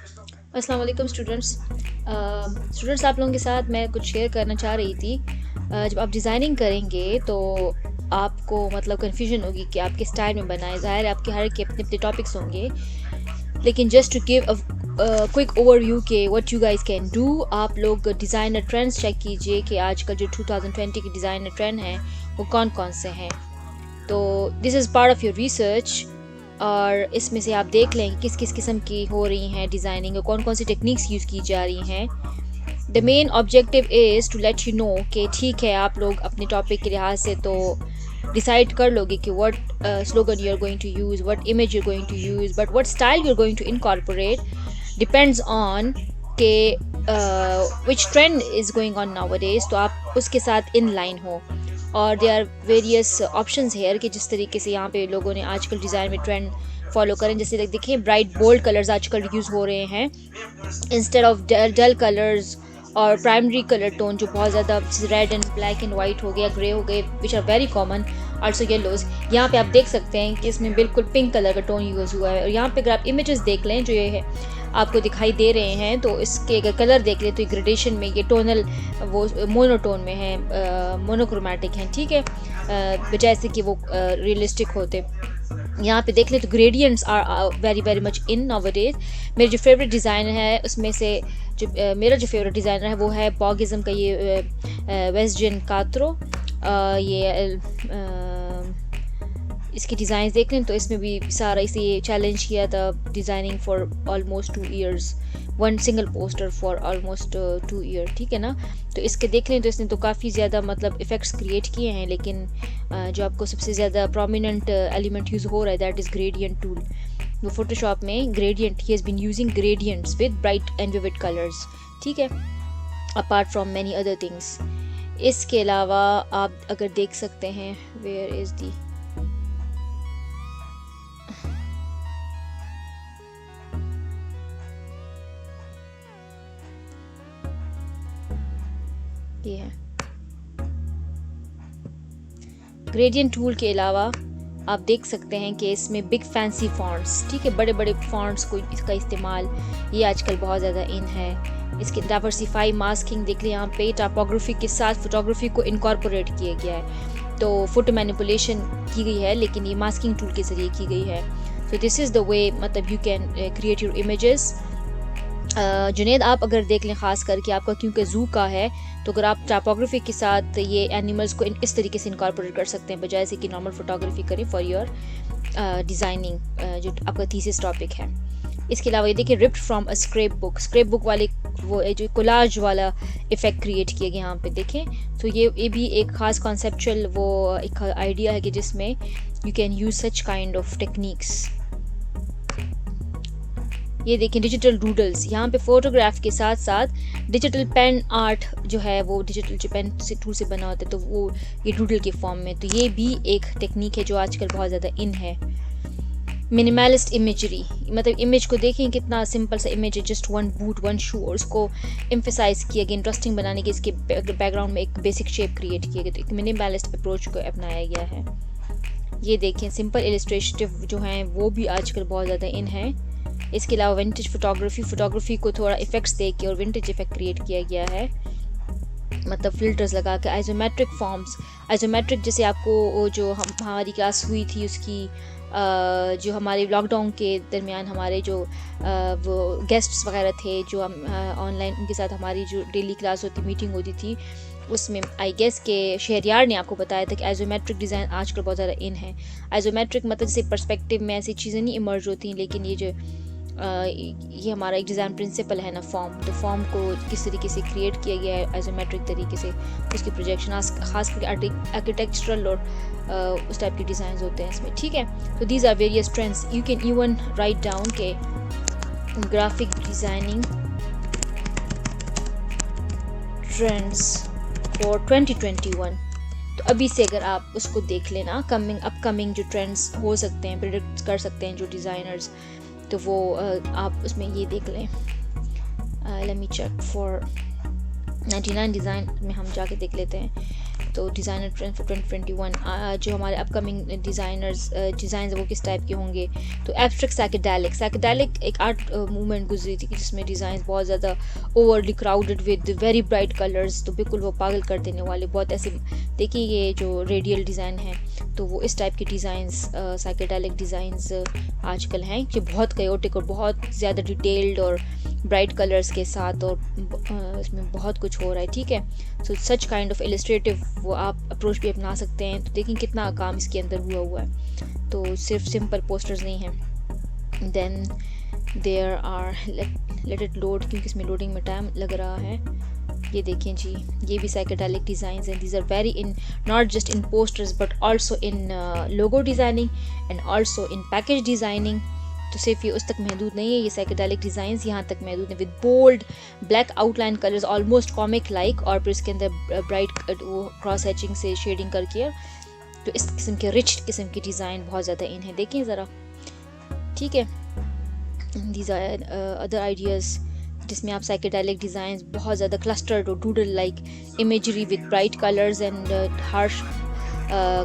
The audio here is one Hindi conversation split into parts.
अस्सलाम वालेकुम स्टूडेंट्स, आप लोगों के साथ मैं कुछ शेयर करना चाह रही थी। जब आप डिज़ाइनिंग करेंगे तो आपको मतलब कन्फ्यूजन होगी कि आप किस स्टाइल में बनाएं। ज़ाहिर है आपके हर के अपने अपने टॉपिक्स होंगे, लेकिन just to give a quick overview के what you guys can do, आप लोग डिज़ाइनर ट्रेंड्स चेक कीजिए कि आजकल जो 2020 के डिज़ाइनर ट्रेंड हैं वो कौन कौन से हैं। तो this is part of your research, और इसमें से आप देख लें कि किस किस किस्म की हो रही हैं डिज़ाइनिंग और कौन कौन सी टेक्निक्स यूज़ की जा रही हैं। The main objective is to let you know कि ठीक है, आप लोग अपने टॉपिक के लिहाज से तो डिसाइड कर लोगे कि what slogan you are going to use, what image you are going to use, but what style you are going to incorporate depends on के which trend is going on nowadays, तो आप उसके साथ इन लाइन हो। और there are various options here कि जिस तरीके से यहाँ पे लोगों ने आजकल डिज़ाइन में ट्रेंड फॉलो करें। जैसे देखिए, ब्राइट बोल्ड कलर्स आजकल यूज़ हो रहे हैं इंस्टेड ऑफ डल कलर्स, और प्राइमरी कलर टोन जो बहुत ज़्यादा red and black and white हो गया, ग्रे हो गए, which are very common. Also yellows, यहाँ पे आप देख सकते हैं कि इसमें बिल्कुल पिंक कलर का टोन यूज़ हुआ है। और यहाँ पे अगर आप इमेजेस देख लें जो ये है आपको दिखाई दे रहे हैं, तो इसके अगर कलर देख लें तो ग्रेडेशन में ये टोनल वो मोनोटोन में है, मोनोक्रोमेटिक हैं, ठीक है, बजाय से कि वो रियलिस्टिक होते। यहाँ पे देख लें तो gradients are very very much in nowadays. मेरे जो फेवरेट डिज़ाइनर है उसमें से जो मेरा जो फेवरेट डिज़ाइनर है वो है बॉगिज़म का ये वेस्टर्न कात्रो। ये इसके डिज़ाइन देख लें तो इसमें भी सारा इसे चैलेंज किया था, designing for almost 2 years, one single poster for almost 2 year, ठीक है ना। तो इसके देख लें तो इसने तो काफ़ी ज़्यादा मतलब इफ़ेक्ट्स क्रिएट किए हैं, लेकिन जो आपको सबसे ज़्यादा प्रोमिनेंट एलिमेंट यूज़ हो रहा है दैट इज़ ग्रेडियंट टूल। वो फोटोशॉप में gradient, he has been using gradients with bright and vivid colours, ठीक है, apart from many other things. इसके अलावा आप अगर देख सकते हैं, वेयर इज़ दी, ये है ग्रेडियंट टूल के अलावा आप देख सकते हैं कि इसमें बिग फैंसी फॉन्ट्स, ठीक है, बड़े बड़े फॉन्ट्स को इसका इस्तेमाल ये आजकल बहुत ज़्यादा इन है। इसके डाइवर्सिफाई मास्किंग देख लें, यहाँ पे टापोग्राफी के साथ फोटोग्राफी को इनकॉर्पोरेट किया गया है, तो फोटो मैनिपुलेशन की गई है लेकिन ये मास्किंग टूल के ज़रिए की गई है। So this is the way मतलब you can create your images. Juned, आप अगर देख लें ख़ास करके आपका क्योंकि ज़ू का है, तो अगर आप टापोग्राफी के साथ ये एनिमल्स को इस तरीके से इनकॉर्पोरेट कर सकते हैं बजाय से कि नॉर्मल फोटोग्राफी करें फॉर योर डिज़ाइनिंग, जो आपका थीसिस टॉपिक है। इसके अलावा ये देखिए, ripped from a scrap book वाले वो जो कोलाज वाला इफ़ेक्ट क्रिएट किया गया यहाँ पे देखें। तो ये भी एक ख़ास कॉन्सेप्चुअल वो एक आइडिया है कि जिसमें you can use such kind of techniques. ये देखिए डिजिटल डूडल्स, यहाँ पे फोटोग्राफ के साथ साथ डिजिटल पेन आर्ट जो है वो डिजिटल जो पेन से टूल से बना होता है, तो वो ये डूडल के फॉर्म में, तो ये भी एक टेक्निक है जो आजकल बहुत ज़्यादा इन है। मिनिमलिस्ट इमेजरी, मतलब इमेज को देखें कितना सिंपल सा इमेज है, just one boot one shoe, और उसको एम्फेसाइज किया गया इंटरेस्टिंग बनाने के, इसके बैकग्राउंड में एक बेसिक शेप क्रिएट किया गया, तो एक मिनिमलिस्ट अप्रोच को अपनाया गया है। ये देखें सिंपल इलस्ट्रेटिव जो हैं वो भी आजकल बहुत ज़्यादा इन है। इसके अलावा विंटेज फोटोग्राफी को थोड़ा इफेक्ट्स दे के और विंटेज इफेक्ट क्रिएट किया गया है, मतलब फिल्टर्स लगा के। आइसोमेट्रिक फॉर्म्स, आइसोमेट्रिक जैसे आपको जो हमारी क्लास हुई थी उसकी जो हमारे लॉकडाउन के दरमियान हमारे जो वो गेस्ट्स वगैरह थे जो हम ऑनलाइन उनके साथ हमारी जो डेली क्लास होती मीटिंग होती थी, उसमें आई गेस के शहरियार ने आपको बताया था कि आइसोमेट्रिक डिज़ाइन आजकल बहुत ज़्यादा इन है। आइसोमेट्रिक मतलब जैसे पर्सपेक्टिव में ऐसी चीज़ें नहीं इमर्ज होती, लेकिन ये जो ये हमारा एक डिज़ाइन प्रिंसिपल है ना, फॉर्म, तो फॉर्म को किस तरीके से क्रिएट किया गया है आइसोमेट्रिक तरीके से, उसकी प्रोजेक्शन खास करके आर्किटेक्चरल और उस टाइप के डिज़ाइन होते हैं इसमें, ठीक है। तो these are various trends, you can even write down के ग्राफिक डिज़ाइनिंग ट्रेंड्स फॉर 2021। तो अभी से अगर आप उसको देख लेना, अपकमिंग जो ट्रेंड्स हो सकते हैं, प्रिडिक्ट कर सकते हैं जो डिज़ाइनर्स, तो वो आप उसमें ये देख लें। Let me check for 99 design में हम जाके देख लेते हैं। तो डिज़ाइनर ट्रेंड फॉर 2021 जो हमारे अपकमिंग डिज़ाइन वो किस टाइप के होंगे। तो एब्स्ट्रैक्ट साइकेडेलिक एक आर्ट मूवमेंट गुजरी थी जिसमें डिज़ाइन बहुत ज़्यादा overly crowded with very bright colours, तो बिल्कुल वो पागल कर देने वाले बहुत ऐसे। देखिए ये जो रेडियल डिज़ाइन है तो वो इस टाइप के डिज़ाइंस साइकेडेलिक डिज़ाइंस आजकल हैं कि बहुत कायोटिक और बहुत ज़्यादा डिटेल्ड और ब्राइट कलर्स के साथ, और इसमें बहुत कुछ हो रहा है। ठीक है, सो सच काइंड ऑफ इलस्ट्रेटिव वो आप अप्रोच भी अपना सकते हैं। तो देखें कितना काम इसके अंदर हुआ है, तो सिर्फ सिंपल पोस्टर्स नहीं हैं। Then there are let it load, क्योंकि इसमें लोडिंग में टाइम लग रहा है। ये देखें जी, ये भी साइकेडेलिक डिज़ाइंस हैं। These are very in not just in posters but also in logo designing and also in package designing. तो सिर्फ ये उस तक महदूद नहीं है, ये साइकेडेलिक डिज़ाइंस यहाँ तक महदूद हैं with bold black outline colours almost comic like, और फिर इसके अंदर ब्राइट वो क्रॉस हैचिंग से शेडिंग करके। तो इस किस्म के रिच किस्म की डिज़ाइन बहुत ज़्यादा इन है, देखें ज़रा। ठीक है, दीज आर अदर आइडियाज़ जिसमें आप साइकेडेलिक डिज़ाइंस बहुत ज़्यादा क्लस्टर्ड और doodle like imagery with bright colours and harsh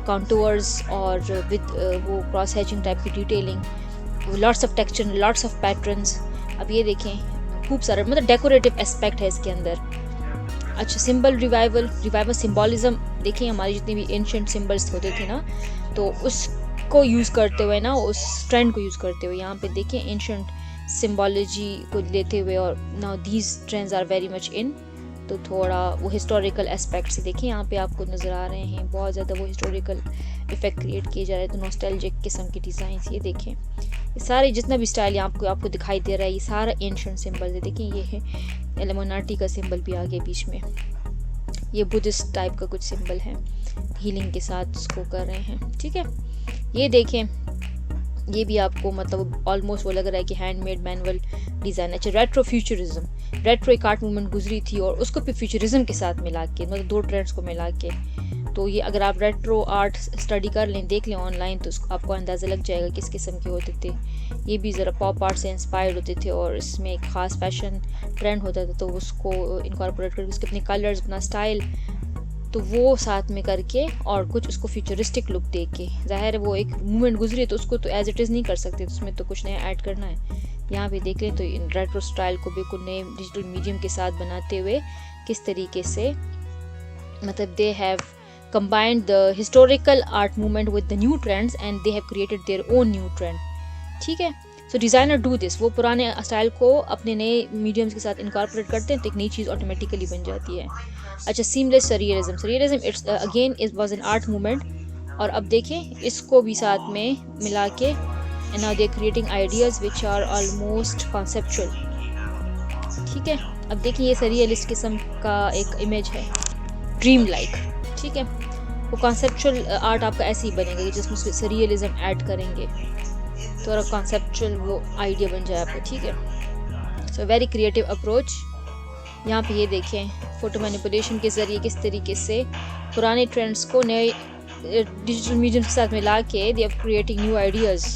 contours और विद वो क्रॉस हैचिंग टाइप की detailing, lots of texture, lots of patterns. अब ये देखें खूब सारा मतलब डेकोरेटिव एस्पेक्ट है इसके अंदर। अच्छा, सिंबल रिवाइवल सिम्बॉलिज्म देखें, हमारी जितने भी एंशिएंट सिंबल्स होते थे ना, तो उसको यूज़ करते हुए ना, उस ट्रेंड को यूज़ करते हुए यहाँ पे देखें एंशिएंट सिम्बॉलोजी को लेते हुए, और now these trends are very much in. तो थोड़ा वो हिस्टोरिकल एस्पेक्ट से देखें यहाँ पे आपको नज़र आ रहे हैं, बहुत ज़्यादा वो हिस्टोरिकल इफेक्ट क्रिएट किए जा रहे हैं। तो नॉस्टैल्जिक किस्म की डिज़ाइंस ये देखें, ये सारे जितना भी स्टाइल आपको दिखाई दे रहा है, ये सारा एंशिएंट सिंबल है। देखें ये है एलिमोनाटी का सिंबल भी आगे बीच में, ये बुद्धिस्ट टाइप का कुछ सिंबल है, हीलिंग के साथ उसको कर रहे हैं। ठीक है, ये देखें, ये भी आपको मतलब ऑलमोस्ट वो लग रहा है कि हैंडमेड मैनुअल डिज़ाइन। अच्छा, रेट्रो फ्यूचरिज्म, रेट्रो एक आर्ट मूवमेंट गुजरी थी और उसको भी फ्यूचरिज्म के साथ मिला के, मतलब दो ट्रेंड्स को मिला के। तो ये अगर आप रेट्रो आर्ट स्टडी कर लें, देख लें ऑनलाइन, तो आपको अंदाज़ा लग जाएगा किस किस्म के होते थे। ये भी ज़रा पॉप आर्ट से इंस्पायर्ड होते थे और इसमें एक ख़ास फैशन ट्रेंड होता था, तो उसको इनकॉर्पोरेट करके उसके अपने कलर्स, अपना स्टाइल, तो वो साथ में करके और कुछ उसको फ्यूचरिस्टिक लुक दे के। ज़ाहिर है वो एक मूवमेंट गुजरी तो उसको तो एज इट इज़ नहीं कर सकते, तो उसमें तो कुछ नया ऐड करना है। यहाँ पे देख लें तो इन रेट्रो स्टाइल को बिल्कुल नए डिजिटल मीडियम के साथ बनाते हुए किस तरीके से, मतलब they have combined the historical art movement with the new trends and they have created their own new trend. ठीक है, so designer do this, वो पुराने स्टाइल को अपने नए मीडियम्स के साथ इनकॉर्पोरेट करते हैं तो एक नई चीज़ ऑटोमेटिकली बन जाती है। अच्छा, seamless surrealism it's again it was an art movement, और अब देखें इसको भी साथ में मिला के and now they creating ideas which are almost conceptual. ठीक है, अब देखिए ये सरियलिस्ट किस्म का एक इमेज है, ड्रीम लाइक। ठीक है, वो कॉन्सेप्चुअल आर्ट आपका ऐसे ही बनेगा जिसमें सरियलिज्म ऐड करेंगे तो कॉन्सेप्चुअल वो आइडिया बन जाए आपको। ठीक है, सो वेरी क्रिएटिव अप्रोच। यहाँ पे ये देखें फ़ोटो मैनिपुलेशन के ज़रिए किस तरीके से पुराने ट्रेंड्स को नए डिजिटल मीडियम के साथ मिला के they are creating new ideas.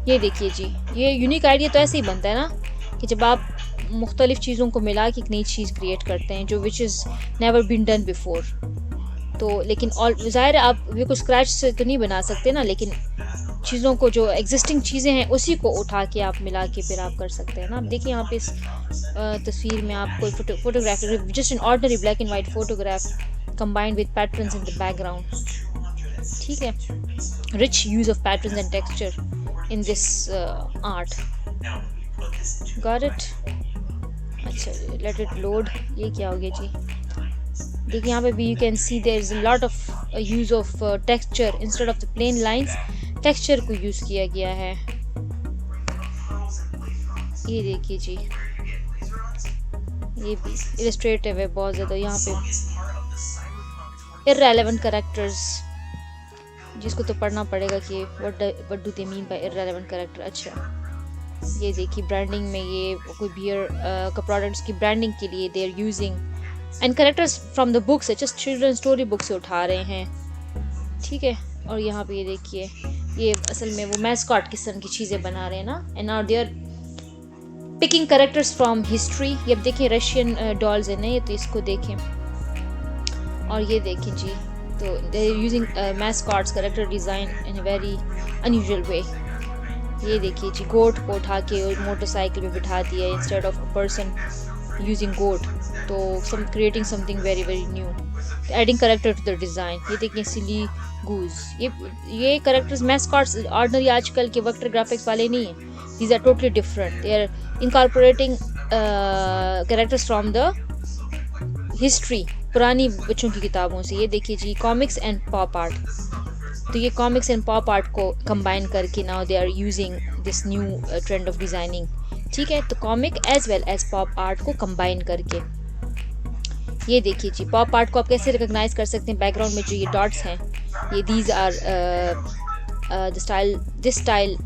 ये देखिए जी, ये यूनिक आइडिया तो ऐसे ही बनता है ना कि जब आप मुख्तलिफ़ चीज़ों को मिला के एक नई चीज़ क्रिएट करते हैं जो which is never been done before. तो लेकिन ज़ाहिर है आप बिल्कुल स्क्रैच से तो नहीं बना सकते ना, लेकिन चीज़ों को जो एग्जिस्टिंग चीज़ें हैं उसी को उठा के आप मिला के फिर आप कर सकते हैं ना। आप देखिए यहाँ पे इस तस्वीर में आप कोई photograph, just an ordinary black and white photograph combined with patterns in the background. ठीक है, rich use of patterns and texture in this art, got it. अच्छा, लेट इट लोड। ये क्या हो गया जी, देखिए यहाँ पे भी you can see there is a lot of use of texture instead of the plain lines, texture को यूज़ किया गया है। ये देखिए जी, ये भी इलस्ट्रेटिव है बहुत ज़्यादा। यहाँ पे इररेलेवेंट कैरेक्टर्स, जिसको तो पढ़ना पड़ेगा कि what do they mean by irrelevant character. अच्छा, ये देखिए ब्रांडिंग में ये कोई बियर का प्रोडक्ट्स की ब्रांडिंग के लिए they are using and characters from the books, just children story book से उठा रहे हैं। ठीक है, और यहाँ पे ये देखिए ये असल में वो मैस्कॉट किस्म की चीज़ें बना रहे हैं ना, and now they are picking characters from history. ये अब देखिए रशियन डॉल्स है ना ये, तो इसको देखें। और ये देखें जी, तो they are using mascots character design in a very unusual way. ये देखिए जी, गोट को उठा के मोटरसाइकिल पे बिठा दिया instead of a person using goat, तो some creating something very very new, adding character to the design. ये देखिए सिली गूज, ये करेक्टर्स मैस्कॉट्स ऑर्डिनरी आजकल के वेक्टर ग्राफिक्स वाले नहीं हैं, these are totally different, they are incorporating characters from the history, पुरानी बच्चों की किताबों से। ये देखिए जी, कॉमिक्स एंड पॉप आर्ट, तो ये कॉमिक्स एंड पॉप आर्ट को कंबाइन करके now they are using this new trend of designing. ठीक है, तो comic as well as pop art को कंबाइन करके। ये देखिए जी, पॉप आर्ट को आप कैसे रिकॉग्नाइज कर सकते हैं, बैकग्राउंड में जो ये डॉट्स हैं, ये these are the style, this style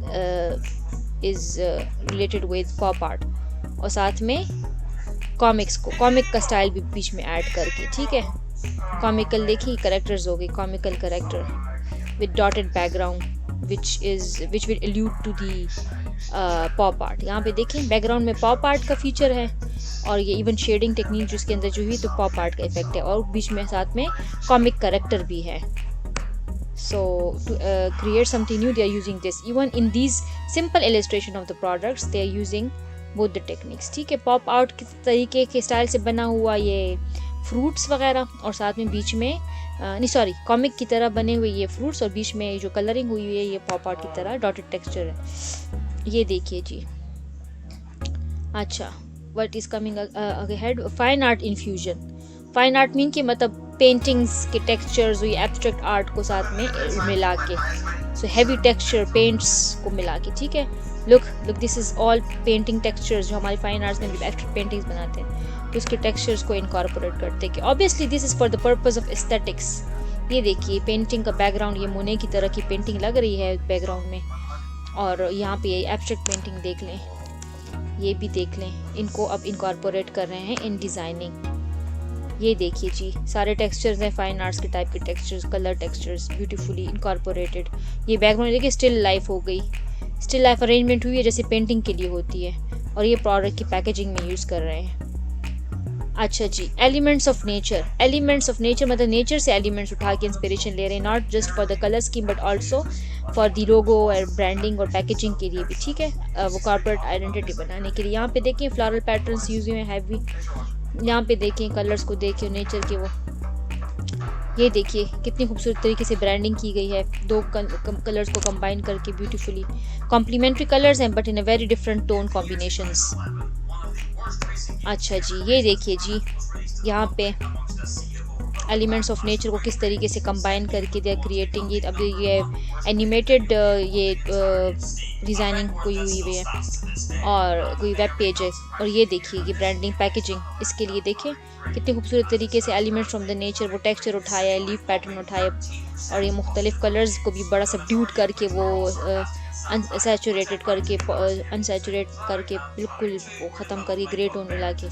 is related with pop art, और साथ में कॉमिक्स को, कॉमिक का स्टाइल भी बीच में ऐड करके। ठीक है, कॉमिकल देखिए करेक्टर्स हो गए, comical character with dotted background which will allude to the pop art. यहाँ पे देखें बैकग्राउंड में पॉप आर्ट का फीचर है, और ये इवन शेडिंग टेक्निक जिसके अंदर जो हुई तो पॉप आर्ट का इफेक्ट है, और बीच में साथ में कॉमिक करेक्टर भी है। So to create something new, they are using this. Even in these simple illustration of the products, they are using both the techniques. ठीक है, पॉप आउट के तरीके के स्टाइल से बना हुआ ये फ्रूट्स वगैरह, और साथ में बीच में नहीं सॉरी कॉमिक की तरह बने हुए ये फ्रूट्स, और बीच में जो कलरिंग हुई हुई है ये पॉप आउट की तरह डॉटेड टेक्सचर है। ये देखिए जी। अच्छा, what is coming ahead, fine art infusion. Fine art mean कि मतलब पेंटिंग्स के टेक्सचर्स, ये एब्स्ट्रैक्ट आर्ट को साथ में मिला के, सो हैवी टेक्सचर पेंट्स को मिला के। ठीक है, look this is all painting textures, जो हमारे फाइन आर्ट्स में भी एब्स्ट्रैक्ट पेंटिंग्स बनाते हैं, तो उसके टेक्सचर्स को इनकॉर्पोरेट करते हैं कि obviously this is for the purpose of aesthetics. ये देखिए पेंटिंग का बैकग्राउंड, ये मोने की तरह की पेंटिंग लग रही है बैकग्राउंड में, और यहाँ पे एब्स्ट्रैक्ट पेंटिंग देख लें, ये भी देख लें, इनको अब इनकॉर्पोरेट कर रहे हैं इन डिज़ाइनिंग। ये देखिए जी, सारे टेक्सचर्स हैं फाइन आर्ट्स के टाइप के textures, colour textures beautifully incorporated. ये बैकग्राउंड देखिए स्टिल लाइफ हो गई, स्टिल लाइफ अरेंजमेंट हुई है जैसे पेंटिंग के लिए होती है, और ये प्रोडक्ट की पैकेजिंग में यूज़ कर रहे हैं। अच्छा जी, elements of nature. Elements of nature मतलब नेचर से एलिमेंट्स उठा के इंस्पिरेशन ले रहे हैं, not just for the colour scheme but also for the logo और ब्रांडिंग और पैकेजिंग के लिए भी। ठीक है, वो कॉर्पोरेट आइडेंटिटी बनाने के लिए। यहाँ पे देखें फ्लोरल पैटर्न्स यूज हुए हैं हैवी, यहाँ पे देखें कलर्स को देखिए नेचर के वो, ये देखिए कितनी खूबसूरत तरीके से ब्रांडिंग की गई है, दो कलर्स को कंबाइन करके ब्यूटीफुली। कॉम्प्लीमेंट्री कलर्स हैं but in a very different tone combinations. अच्छा जी, ये देखिए जी, यहाँ पे एलिमेंट्स ऑफ नेचर को किस तरीके से कंबाइन करके दे आर क्रिएटिंग ये। अब ये एनिमेटेड ये डिज़ाइनिंग कोई हुई हुई है, और कोई वेब पेज है, और ये देखिए ये ब्रांडिंग पैकेजिंग, इसके लिए देखें कितने खूबसूरत तरीके से एलिमेंट्स फ्रॉम द नेचर, वो टेक्सचर उठाया है, लीफ पैटर्न उठाया, और ये मुख्तलिफ कलर्स को भी बड़ा सबड्यूट करके वो अनसैचुरेटेड करके अनसैचुरेट करके बिल्कुल वो ख़त्म करके ग्रे टोन मिला के।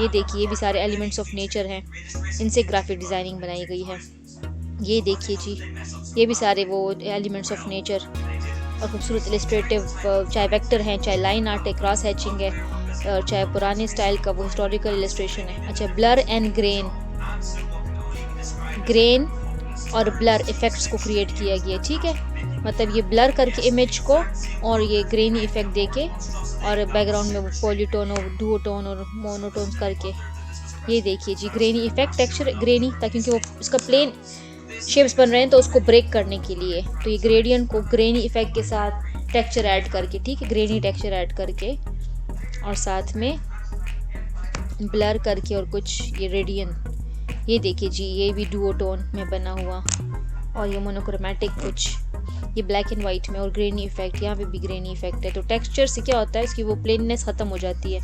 ये देखिए ये भी सारे एलिमेंट्स ऑफ नेचर हैं, इनसे ग्राफिक डिज़ाइनिंग बनाई गई है। ये देखिए जी, ये भी सारे वो एलिमेंट्स ऑफ नेचर और खूबसूरत इलस्ट्रेटिव, चाहे वेक्टर हैं, चाहे लाइन आर्ट है, क्रॉस हैचिंग है, और चाहे पुराने स्टाइल का वो हिस्टोरिकल इलस्ट्रेशन है। अच्छा, ब्लर एंड ग्रेन और ब्लर इफ़ेक्ट्स को क्रिएट किया गया। ठीक है, मतलब ये ब्लर करके इमेज को और ये ग्रेनी इफ़ेक्ट देके, और बैकग्राउंड में वो पॉलीटोन और डुओटोन और मोनोटोन करके। ये देखिए जी, ग्रेनी इफ़ेक्ट, टेक्सचर ग्रेनी था क्योंकि वो उसका प्लेन शेप्स बन रहे हैं तो उसको ब्रेक करने के लिए, तो ये ग्रेडियंट को ग्रेनी इफ़ेक्ट के साथ टेक्सचर ऐड करके, ठीक है, ग्रेनी टेक्सचर ऐड करके, और साथ में ब्लर करके और कुछ ये रेडियन। ये देखिए जी, ये भी डुओटोन में बना हुआ, और ये मोनोक्रोमेटिक कुछ, ये ब्लैक एंड वाइट में, और ग्रेनी इफेक्ट, यहाँ पे भी ग्रेनी इफेक्ट है। तो टेक्सचर से क्या होता है, इसकी वो प्लेननेस ख़त्म हो जाती है,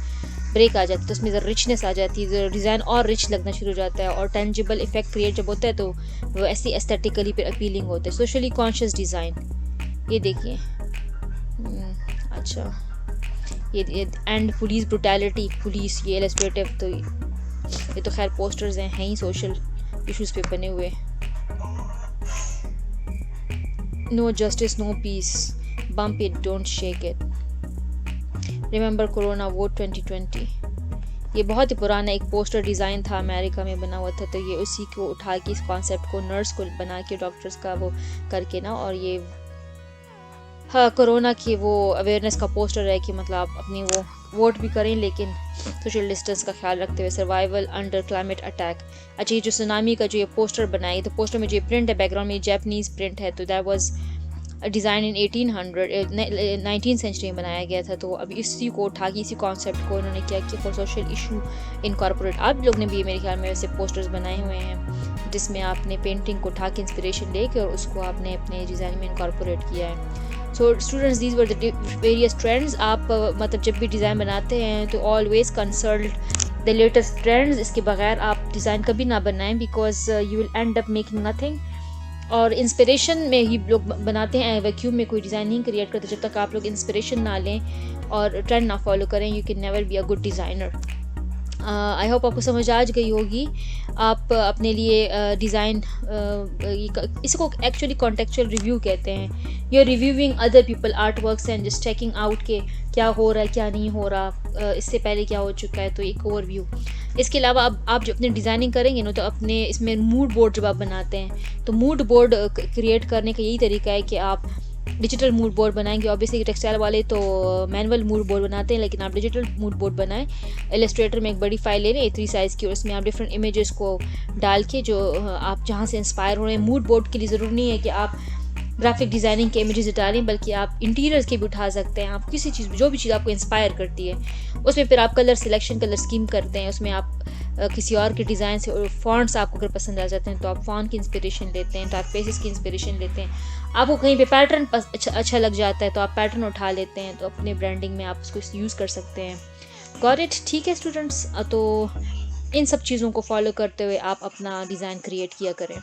ब्रेक आ जाती है, तो उसमें ज़रा रिचनेस आ जाती है, डिज़ाइन और रिच लगना शुरू हो जाता है, और टेंजिबल इफेक्ट क्रिएट जब होता है तो वो ऐसी एस्थेटिकली फिर अपीलिंग होता है, सोशली कॉन्शियस डिज़ाइन। ये देखिए, अच्छा, ये एंड पुलिस ब्रुटैलिटी, पुलिस, ये इलस्ट्रेटिव, तो ये तो खैर पोस्टर्स हैं ही सोशल इश्यूज़ पे बने हुए। No justice, no peace. Bump it, don't shake it. Remember Corona Vote 2020. ये बहुत ही पुराना एक पोस्टर डिज़ाइन था, अमेरिका में बना हुआ था, तो ये उसी को उठा के इस कॉन्सेप्ट को नर्स को बना के डॉक्टर्स का वो करके ना, और ये हाँ कोरोना की वो अवेयरनेस का पोस्टर है कि मतलब आप अपनी वो वोट भी करें लेकिन सोशल डिस्टेंस का ख्याल रखते हुए, सर्वाइवल अंडर क्लाइमेट अटैक। अच्छा, ये जो सुनामी का जो ये पोस्टर बनाई, तो पोस्टर में जो प्रिंट है बैकग्राउंड में जैपनीज प्रिंट है, तो that was design in 19 century में बनाया गया था। तो अब इसी को उठा के इसी कॉन्सेप्ट को उन्होंने क्या किया फॉर सोशल इशू इनकॉर्पोरेट। आप लोग ने भी मेरे ख्याल में वैसे पोस्टर्स बनाए हुए हैं जिसमें आपने पेंटिंग को उठा के इंस्पिरेशन लेके और उसको आपने अपने डिज़ाइन में इनकॉर्पोरेट किया है। So students, these were the various trends. आप मतलब जब भी डिज़ाइन बनाते हैं तो always consult the latest trends. इसके बगैर आप डिज़ाइन कभी ना बनाएं, because you will and up making nothing. और इंस्पिरेशन में ही लोग बनाते हैं, वैक्यूम में कोई डिज़ाइन नहीं क्रिएट करते। जब तक आप लोग इंस्पिरेशन ना लें और ट्रेंड ना फॉलो करें, you can never be a good designer. I hope आपको समझ आ गई होगी। आप अपने लिए डिज़ाइन, इसको एक्चुअली कॉन्टेक्चुअल रिव्यू कहते हैं। You are reviewing other people art works and just checking out के क्या हो रहा है क्या नहीं हो रहा, इससे पहले क्या हो चुका है, तो एक ओवरव्यू। इसके अलावा अब आप जब अपने डिज़ाइनिंग करेंगे ना, तो अपने इसमें मूड बोर्ड जब आप बनाते हैं, तो मूड बोर्ड क्रिएट करने का यही तरीका है कि आप डिजिटल मूड बोर्ड बनाएंगे। ऑब्वियसली टेक्सटाइल वाले तो मैनुअल मूड बोर्ड बनाते हैं, लेकिन आप डिजिटल मूड बोर्ड बनाएं। इलस्ट्रेटर में एक बड़ी फाइल ले लें A3 साइज़ की, और उसमें आप डिफरेंट इमेजेस को डाल के जो आप जहाँ से इंस्पायर हो रहे हैं। मूड बोर्ड के लिए ज़रूरी नहीं है कि आप ग्राफिक डिज़ाइनिंग के इमेजेस डालें, बल्कि आप इंटीरियर्स के भी उठा सकते हैं। आप किसी चीज़, जो भी चीज़ आपको इंस्पायर करती है, उसमें फिर आप कलर सिलेक्शन, कलर स्कीम करते हैं। उसमें आप किसी और के डिज़ाइन से, और फॉन्ट्स आपको अगर पसंद आ जाते हैं तो आप फॉन्ट की इंस्पिरेशन लेते हैं, डार्क फेसेस की इंस्पिरेशन लेते हैं। आपको कहीं पे पैटर्न अच्छा लग जाता है तो आप पैटर्न उठा लेते हैं, तो अपने ब्रांडिंग में आप उसको यूज़ कर सकते हैं। Got it? ठीक है स्टूडेंट्स, तो इन सब चीज़ों को फॉलो करते हुए आप अपना डिज़ाइन क्रिएट किया करें।